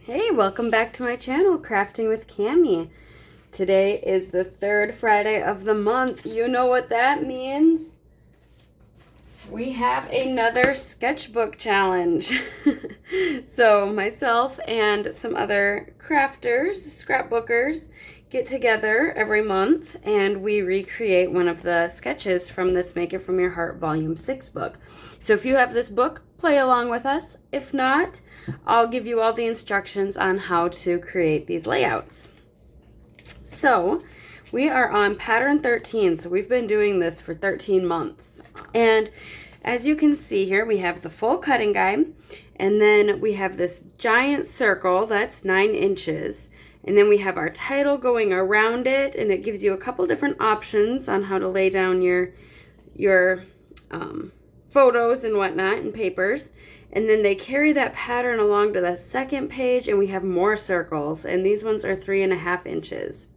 Hey, welcome back to my channel, Crafting with Cami. Today is the third Friday of the month. You know what that means? We have another sketchbook challenge. So myself and some other crafters, scrapbookers, get together every month and we recreate one of the sketches from this Make It From Your Heart Volume 6 book. So if you have this book, play along with us. If not, I'll give you all the instructions on how to create these layouts. So we are on pattern 13, so we've been doing this for 13 months. And as you can see here, we have the full cutting guide, and then we have this giant circle that's 9 inches. And then we have our title going around it, and it gives you a couple different options on how to lay down your photos and whatnot and papers. And then they carry that pattern along to the second page, and we have more circles, and these ones are 3.5 inches.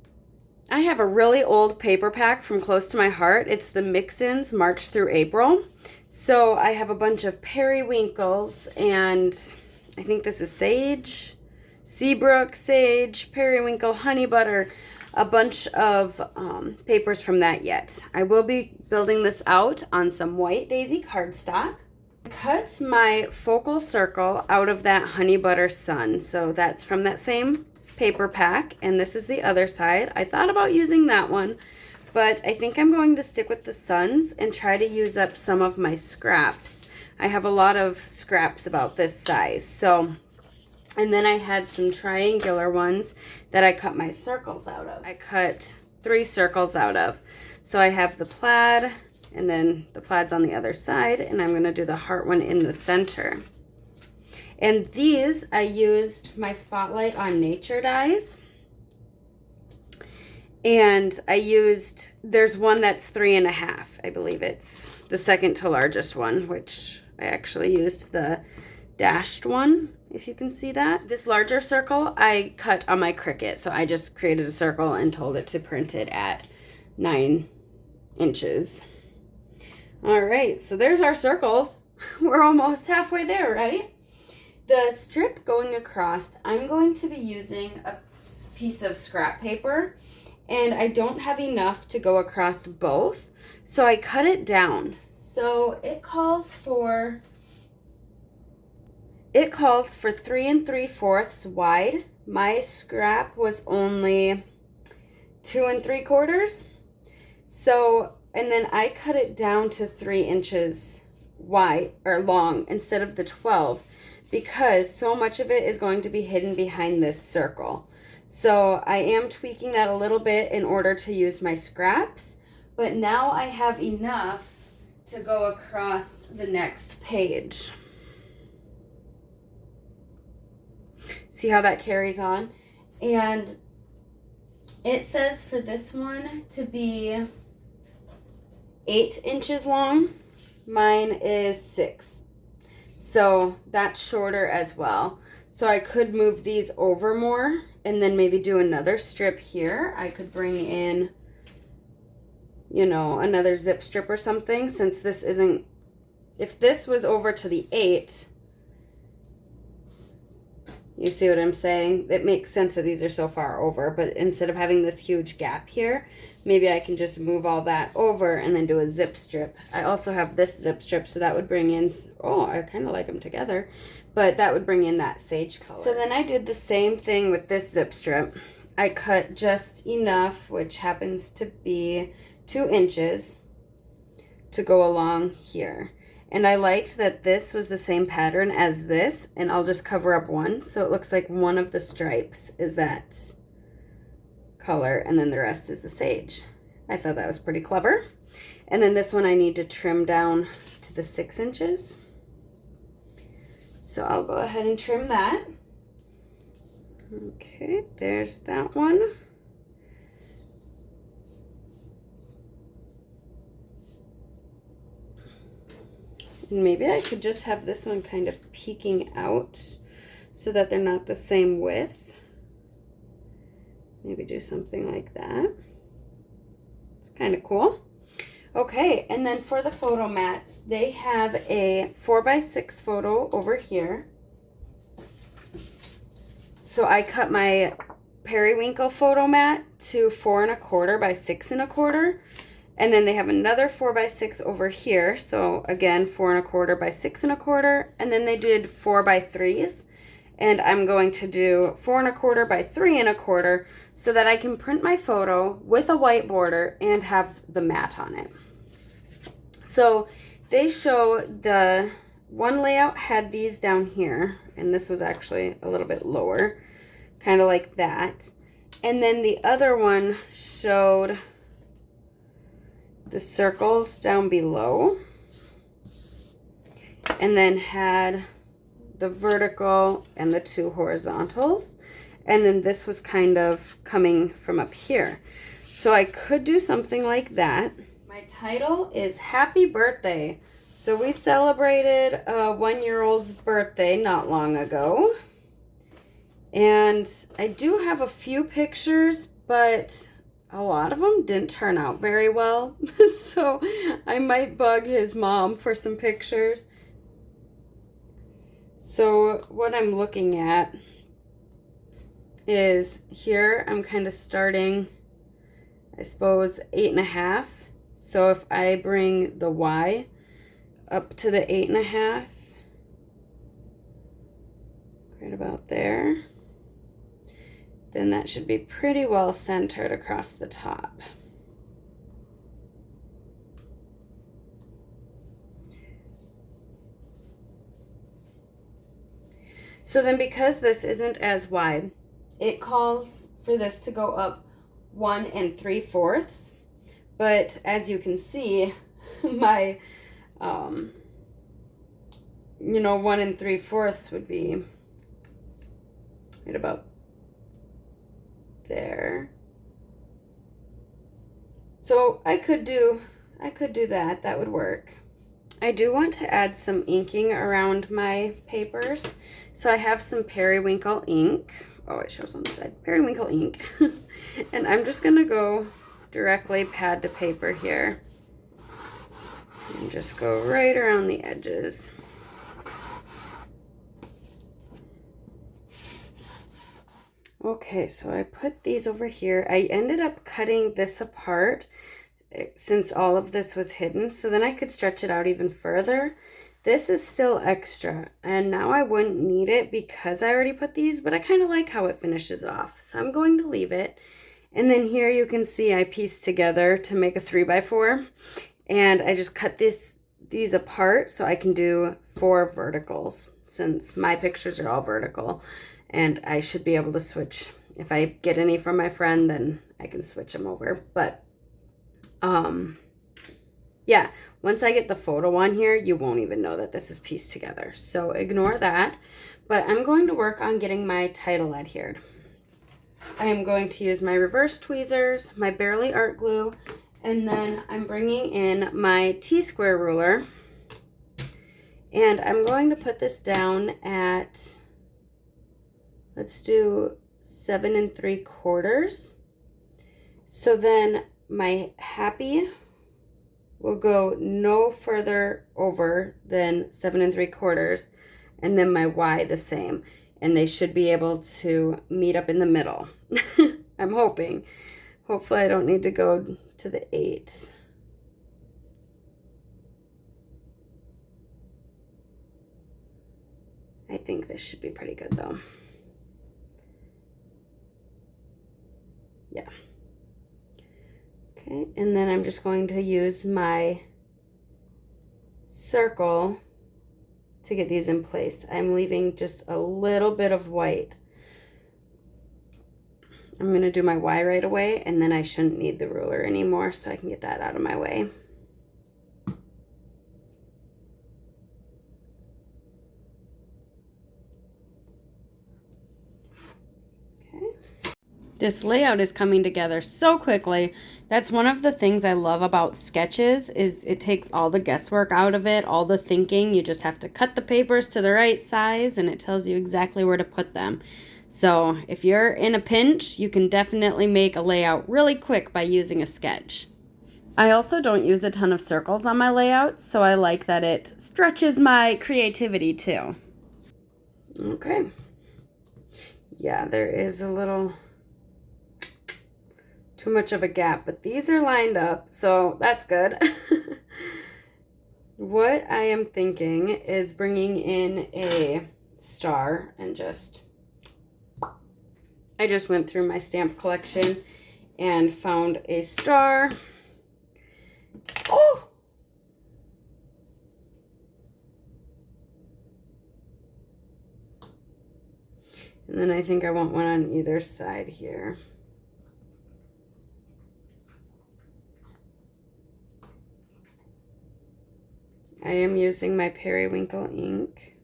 I have a really old paper pack from close to my heart. It's the Mix-Ins March through April. So I have a bunch of periwinkles, and I think this is sage, seabrook, sage, periwinkle, honey butter, a bunch of papers from that yet. I will be building this out on some white daisy cardstock. Cut my focal circle out of that honey butter sun. So that's from that same paper pack, and this is the other side. I thought about using that one, but I think I'm going to stick with the suns and try to use up some of my scraps. I have a lot of scraps about this size. So, and then I had some triangular ones that I cut my circles out of. I cut 3 circles out of. So I have the plaid, and then the plaid's on the other side, and I'm going to do the heart one in the center. And these, I used my Spotlight on Nature dies. And I used, there's one that's 3.5. I believe it's the second to largest one, which I actually used the dashed one, if you can see that. This larger circle I cut on my Cricut. So I just created a circle and told it to print it at 9 inches. All right, so there's our circles. We're almost halfway there, right? The strip going across, I'm going to be using a piece of scrap paper, and I don't have enough to go across both, so I cut it down. So it calls for 3 3/4 wide. My scrap was only 2 3/4. So, and then I cut it down to 3 inches wide or long instead of the 12, because so much of it is going to be hidden behind this circle. So I am tweaking that a little bit in order to use my scraps, but now I have enough to go across the next page. See how that carries on? And it says for this one to be 8 inches long. Mine is 6. So that's shorter as well. So I could move these over more and then maybe do another strip here. I could bring in, you know, another zip strip or something, since this isn't, if this was over to the 8, you see what I'm saying? It makes sense that these are so far over, but instead of having this huge gap here, maybe I can just move all that over and then do a zip strip. I also have this zip strip, so that would bring in, oh, I kind of like them together, but that would bring in that sage color. So then I did the same thing with this zip strip. I cut just enough, which happens to be 2 inches, to go along here. And I liked that this was the same pattern as this, and I'll just cover up one, so it looks like one of the stripes is that color, and then the rest is the sage. I thought that was pretty clever. And then this one I need to trim down to the 6 inches. So I'll go ahead and trim that. Okay, there's that one. And maybe I could just have this one kind of peeking out so that they're not the same width. Maybe do something like that. It's kind of cool. Okay, and then for the photo mats, they have a 4x6 photo over here. So I cut my periwinkle photo mat to 4 1/4 by 6 1/4. And then they have another 4 by 6 over here. So again, 4 1/4 by 6 1/4. And then they did 4 by 3s. And I'm going to do 4 1/4 by 3 1/4 so that I can print my photo with a white border and have the mat on it. So they show the one layout had these down here, and this was actually a little bit lower, kind of like that. And then the other one showed the circles down below, and then had the vertical and the 2 horizontals. And then this was kind of coming from up here. So I could do something like that. My title is Happy Birthday. So we celebrated a 1-year-old's birthday not long ago. And I do have a few pictures, but a lot of them didn't turn out very well. So I might bug his mom for some pictures. So what I'm looking at is here I'm kind of starting, I suppose, 8 1/2. So if I bring the Y up to the 8 1/2, right about there, then that should be pretty well centered across the top. So then because this isn't as wide, it calls for this to go up 1 3/4. But as you can see, my 1 3/4 would be right about there. So I could do that. That would work. I do want to add some inking around my papers. So I have some periwinkle ink. Oh, it shows on the side. Periwinkle ink. And I'm just going to go directly pad to paper here. And just go right around the edges. Okay, so I put these over here. I ended up cutting this apart since all of this was hidden, so then I could stretch it out even further. This is still extra, and now I wouldn't need it because I already put these, but I kind of like how it finishes off, so I'm going to leave it. And then here you can see I pieced together to make a 3x4, and I just cut these apart so I can do 4 verticals, since my pictures are all vertical, and I should be able to switch. If I get any from my friend, then I can switch them over. But yeah, once I get the photo on here, you won't even know that this is pieced together. So ignore that. But I'm going to work on getting my title adhered. I am going to use my reverse tweezers, my Barely Art Glue, and then I'm bringing in my T-square ruler. And I'm going to put this down at, let's do 7 3/4. So then my happy will go no further over than 7 3/4, and then my Y the same. And they should be able to meet up in the middle. I'm hoping. Hopefully I don't need to go to the 8. I think this should be pretty good though. Yeah. Okay, and then I'm just going to use my circle to get these in place. I'm leaving just a little bit of white. I'm going to do my Y right away, and then I shouldn't need the ruler anymore, so I can get that out of my way. This layout is coming together so quickly. That's one of the things I love about sketches, is it takes all the guesswork out of it, all the thinking. You just have to cut the papers to the right size, and it tells you exactly where to put them. So if you're in a pinch, you can definitely make a layout really quick by using a sketch. I also don't use a ton of circles on my layouts, so I like that it stretches my creativity too. Okay. Yeah, there is a little too much of a gap, but these are lined up, so that's good. What I am thinking is bringing in a star and I just went through my stamp collection and found a star. Oh! And then I think I want one on either side here. I am using my periwinkle ink.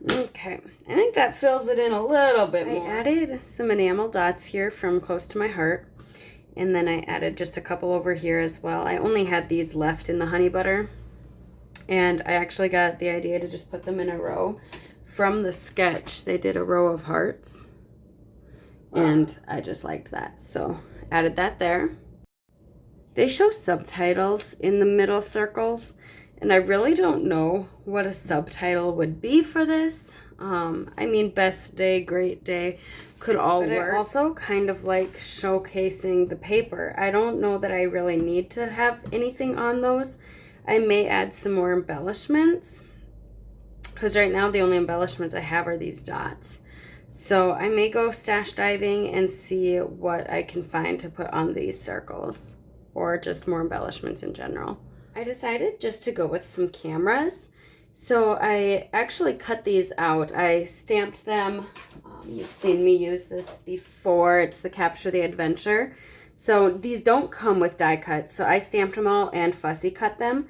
Okay, I think that fills it in a little bit more. I added some enamel dots here from Close to My Heart. And then I added just a couple over here as well. I only had these left in the honey butter. And I actually got the idea to just put them in a row. From the sketch, they did a row of hearts. And I just liked that, so added that there. They show subtitles in the middle circles, and I really don't know what a subtitle would be for this. I mean, best day, great day could all work. I also kind of like showcasing the paper. I don't know that I really need to have anything on those. I may add some more embellishments, because right now the only embellishments I have are these dots. So I may go stash diving and see what I can find to put on these circles, or just more embellishments in general. I decided just to go with some cameras. So I actually cut these out. I stamped them. You've seen me use this before. It's the Capture the Adventure. So these don't come with die cuts. So I stamped them all and fussy cut them.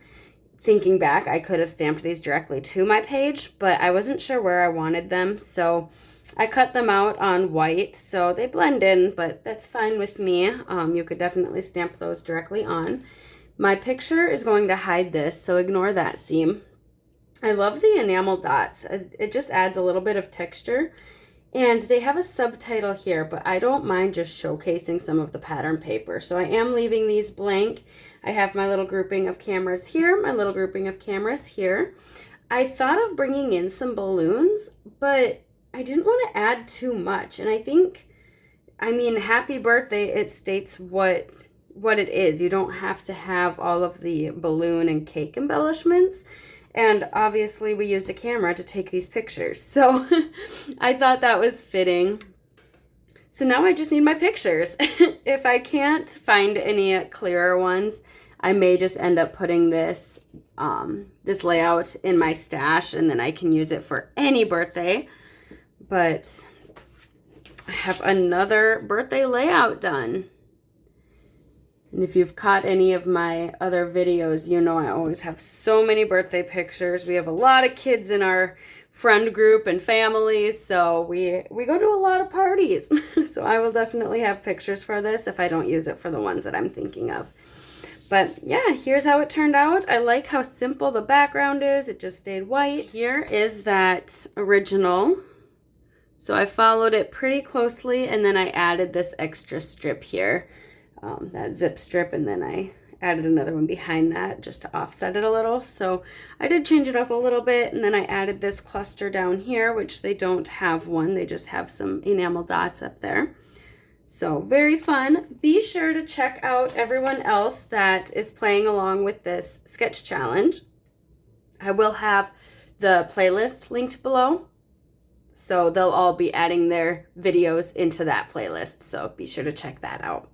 Thinking back, I could have stamped these directly to my page, but I wasn't sure where I wanted them. So I cut them out on white, so they blend in, but that's fine with me. You could definitely stamp those directly on. My picture is going to hide this, so ignore that seam. I love the enamel dots. It just adds a little bit of texture. And they have a subtitle here, but I don't mind just showcasing some of the pattern paper. So I am leaving these blank. I have my little grouping of cameras here, my little grouping of cameras here. I thought of bringing in some balloons, but I didn't want to add too much. And I think, I mean, happy birthday, it states what it is. You don't have to have all of the balloon and cake embellishments. And obviously we used a camera to take these pictures. So I thought that was fitting. So now I just need my pictures. If I can't find any clearer ones, I may just end up putting this layout in my stash, and then I can use it for any birthday. But I have another birthday layout done. And if you've caught any of my other videos, you know I always have so many birthday pictures. We have a lot of kids in our friend group and families, so we go to a lot of parties. So I will definitely have pictures for this if I don't use it for the ones that I'm thinking of. But yeah, here's how it turned out. I like how simple the background is. It just stayed white. Here is that original. So I followed it pretty closely, and then I added this extra strip here. That zip strip, and then I added another one behind that just to offset it a little. So I did change it up a little bit, and then I added this cluster down here, which they don't have one. They just have some enamel dots up there. So very fun. Be sure to check out everyone else that is playing along with this sketch challenge. I will have the playlist linked below. So they'll all be adding their videos into that playlist. So be sure to check that out.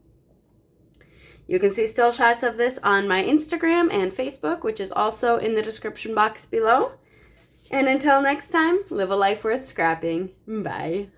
You can see still shots of this on my Instagram and Facebook, which is also in the description box below. And until next time, live a life worth scrapping. Bye.